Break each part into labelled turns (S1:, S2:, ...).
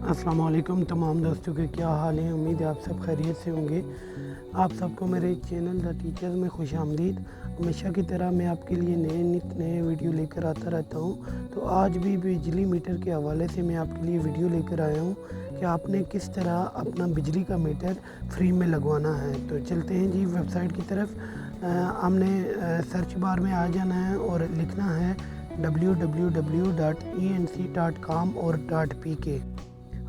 S1: अस्सलाम वालेकुम तमाम दोस्तों के क्या हाल है। उम्मीद है आप सब खैरियत से होंगे। आप सबको मेरे चैनल द टीचर्स में खुश आमदीद। हमेशा की तरह मैं आपके लिए नए वीडियो लेकर आता रहता हूं। तो आज भी बिजली मीटर के हवाले से मैं आपके लिए वीडियो लेकर आया हूं कि आपने किस तरह अपना बिजली का मीटर फ्री में लगवाना है। तो चलते हैं जी वेबसाइट की तरफ। हमने सर्च बार में आ जाना है और लिखना है www.enc.com और .pk।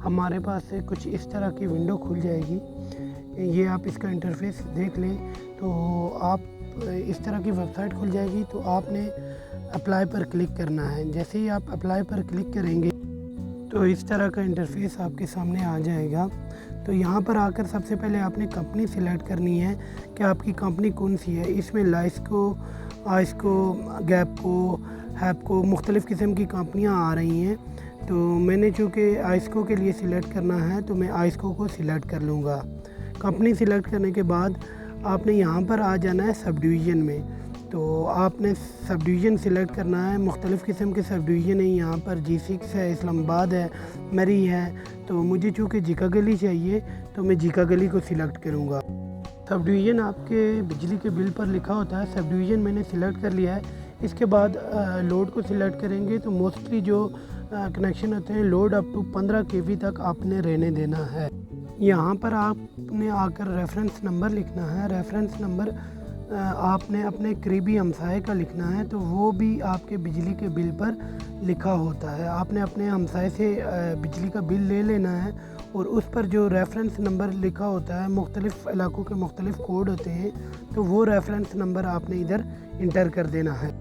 S1: हमारे पास से कुछ इस तरह की विंडो खुल जाएगी। ये आप इसका इंटरफेस देख लें तो आप इस तरह की वेबसाइट खुल जाएगी। तो आपने अप्लाई पर क्लिक करना है। जैसे ही आप अप्लाई पर क्लिक करेंगे तो इस तरह का इंटरफेस आपके सामने आ जाएगा। तो यहाँ पर आकर सबसे पहले आपने कंपनी सिलेक्ट करनी है कि आपकी कंपनी कौन सी है। इसमें लाइस्को, आइस्को, गैपको, हैपको मुख्तलिफ़ किस्म की कंपनियाँ आ रही हैं। तो मैंने चूँकि आइस्को के लिए सिलेक्ट करना है तो मैं आइस्को को सिलेक्ट कर लूँगा। कंपनी सिलेक्ट करने के बाद आपने यहाँ पर आ जाना है सब डिवीज़न में। तो आपने सब डिवीज़न सिलेक्ट करना है। मुख्तलिफ़ किस्म के सब डिवीज़न हैं। यहाँ पर G6 है, इस्लामाबाद है, मरी है। तो मुझे चूँकि जीका गली चाहिए तो मैं जीका गली को सिलेक्ट करूँगा। सब डिवीज़न आपके बिजली के बिल पर लिखा होता है। सब डिवीज़न मैंने सिलेक्ट कर लिया है। इसके बाद लोड को सिलेक्ट करेंगे तो मोस्टली जो कनेक्शन होते हैं लोड अप टू 15 kV तक आपने रहने देना है। यहाँ पर आपने आकर रेफरेंस नंबर लिखना है। रेफरेंस नंबर आपने अपने करीबी हमसाये का लिखना है। तो वो भी आपके बिजली के बिल पर लिखा होता है। आपने अपने हमसाये से बिजली का बिल ले लेना है और उस पर जो रेफरेंस नंबर लिखा होता है, मुख्तलिफ़ इलाकों के मुख्तलिफ़ कोड होते हैं, तो वो रेफरेंस नंबर आपने इधर इंटर कर देना है।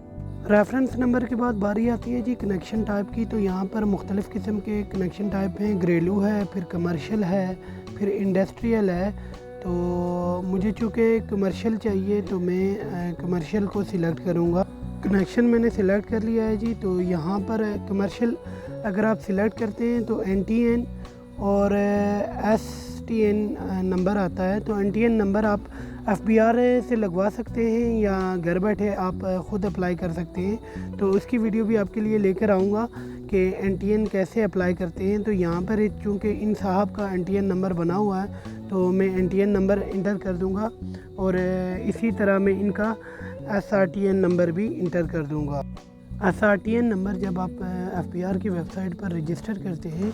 S1: रेफरेंस नंबर के बाद बारी आती है जी कनेक्शन टाइप की। तो यहाँ पर मुख्तलिफ़ किस्म के कनेक्शन टाइप हैं। घरेलू है, फिर कमर्शियल है, फिर इंडस्ट्रियल है। तो मुझे चूँकि कमर्शियल चाहिए तो मैं कमर्शियल को सिलेक्ट करूँगा। कनेक्शन मैंने सिलेक्ट कर लिया है जी। तो यहाँ पर कमर्शियल अगर आप सिलेक्ट करते हैं तो NTN और STN नंबर आता है। तो NTN नंबर आप FBR से लगवा सकते हैं या घर बैठे आप ख़ुद अप्लाई कर सकते हैं। तो उसकी वीडियो भी आपके लिए लेकर आऊँगा कि NTN कैसे अप्लाई करते हैं। तो यहाँ पर चूँकि इन साहब का NTN नंबर बना हुआ है तो मैं NTN नंबर इंटर कर दूँगा और इसी तरह मैं इनका SRTN नंबर भी इंटर कर दूँगा। SRTN नंबर जब आप FBR की वेबसाइट पर रजिस्टर करते हैं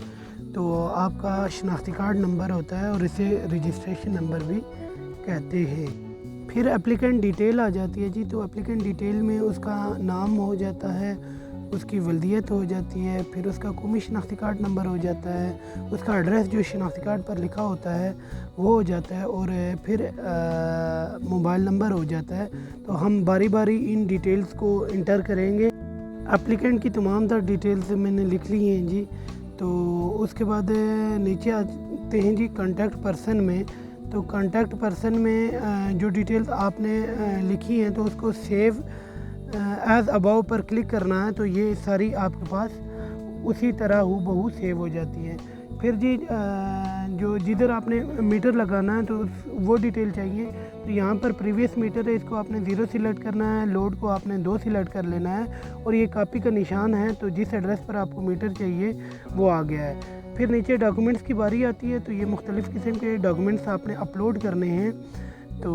S1: तो आपका शनाख्ती कार्ड नंबर होता है और इसे रजिस्ट्रेशन नंबर भी कहते हैं। फिर एप्लीकेंट डिटेल आ जाती है जी। तो एप्लीकेंट डिटेल में उसका नाम हो जाता है, उसकी वल्दियत हो जाती है, फिर उसका कौमी शनाख्ती कार्ड नंबर हो जाता है, उसका एड्रेस जो शनाख्ती कार्ड पर लिखा होता है वो हो जाता है और फिर मोबाइल नंबर हो जाता है। तो हम बारी बारी इन डिटेल्स को इंटर करेंगे। एप्लीकेंट की तमाम तर डिटेल्स मैंने लिख ली हैं जी। तो उसके बाद नीचे आते हैं जी कॉन्टैक्ट पर्सन में। तो कॉन्टैक्ट पर्सन में जो डिटेल्स आपने लिखी हैं तो उसको सेव एज़ अबाव पर क्लिक करना है। तो ये सारी आपके पास उसी तरह हूबहू सेव हो जाती है। फिर जी जो जिधर आपने मीटर लगाना है तो वो डिटेल चाहिए। तो यहाँ पर प्रीवियस मीटर है, इसको आपने 0 सिलेक्ट करना है। लोड को आपने 2 सिलेक्ट कर लेना है और ये कॉपी का निशान है। तो जिस एड्रेस पर आपको मीटर चाहिए वो आ गया है। फिर नीचे डॉक्यूमेंट्स की बारी आती है। तो ये मुख्तलिफ़ किस्म के डॉक्यूमेंट्स आपने अपलोड करने हैं। तो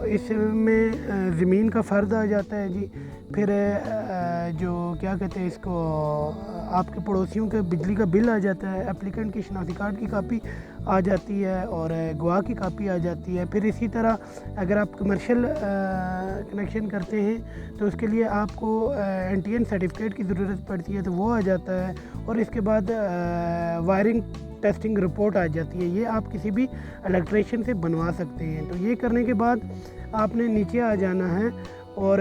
S1: इसमें ज़मीन का फ़र्द आ जाता है जी। फिर जो क्या कहते हैं इसको, आपके पड़ोसियों के बिजली का बिल आ जाता है। एप्लीकेंट की शनाख्ती कार्ड की कापी आ जाती है और गवाह की कापी आ जाती है। फिर इसी तरह अगर आप कमर्शियल कनेक्शन करते हैं तो उसके लिए आपको NTN सर्टिफिकेट की ज़रूरत पड़ती है, तो वो आ जाता है। और इसके बाद वायरिंग टेस्टिंग रिपोर्ट आ जाती है। ये आप किसी भी इलेक्ट्रीशियन से बनवा सकते हैं। तो ये करने के बाद आपने नीचे आ जाना है और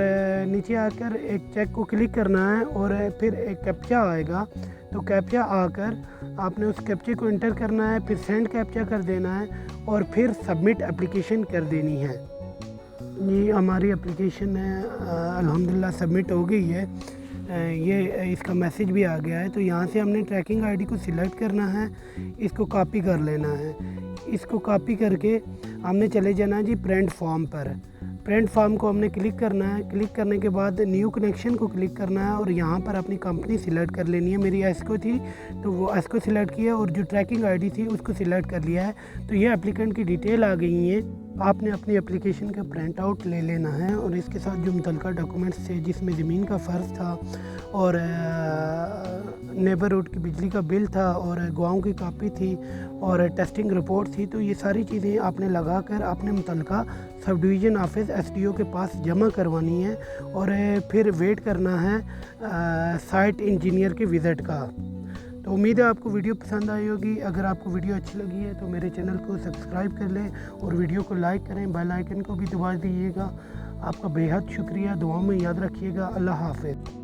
S1: नीचे आकर एक चेक को क्लिक करना है और फिर एक कैप्चा आएगा। तो कैप्चा आकर आपने उस कैप्चे को इंटर करना है, फिर सेंड कैप्चा कर देना है और फिर सबमिट एप्लीकेशन कर देनी है। ये हमारी एप्लीकेशन है अल्हम्दुलिल्लाह सबमिट हो गई है। ये इसका मैसेज भी आ गया है। तो यहाँ से हमने ट्रैकिंग आईडी को सिलेक्ट करना है, इसको कॉपी कर लेना है। اس کو کاپی کر کے ہم نے چلے جانا ہے جی پرنٹ فارم پر. پرنٹ فارم کو ہم نے کلک کرنا ہے. کلک کرنے کے بعد نیو کنیکشن کو کلک کرنا ہے اور یہاں پر اپنی کمپنی سلیکٹ کر لینی ہے. میری ایسکو تھی تو وہ ایسکو سلیکٹ کیا اور جو ٹریکنگ آئی ڈی تھی اس کو سلیکٹ کر لیا ہے. تو یہ اپلیکنٹ کی ڈیٹیل آ گئی ہیں. آپ نے اپنی اپلیکیشن کا پرنٹ آؤٹ لے لینا ہے اور اس کے ساتھ جو متعلقہ ڈاکومنٹس تھے جس میں زمین کا فرض تھا اور نیبرہڈ کی بجلی کا بل تھا اور گواہوں کی کاپی تھی اور ٹیسٹنگ رپورٹ تھی، تو یہ ساری چیزیں آپ نے لگا کر اپنے متعلقہ سب ڈویژن آفس SDO کے پاس جمع کروانی ہے اور پھر ویٹ کرنا ہے سائٹ انجینئر کے وزٹ کا. تو امید ہے آپ کو ویڈیو پسند آئی ہوگی. اگر آپ کو ویڈیو اچھی لگی ہے تو میرے چینل کو سبسکرائب کر لیں اور ویڈیو کو لائک کریں. بیل آئیکن کو بھی دبا دیجیے گا. آپ کا بے حد شکریہ. دعاؤں میں یاد رکھیے گا. اللہ حافظ.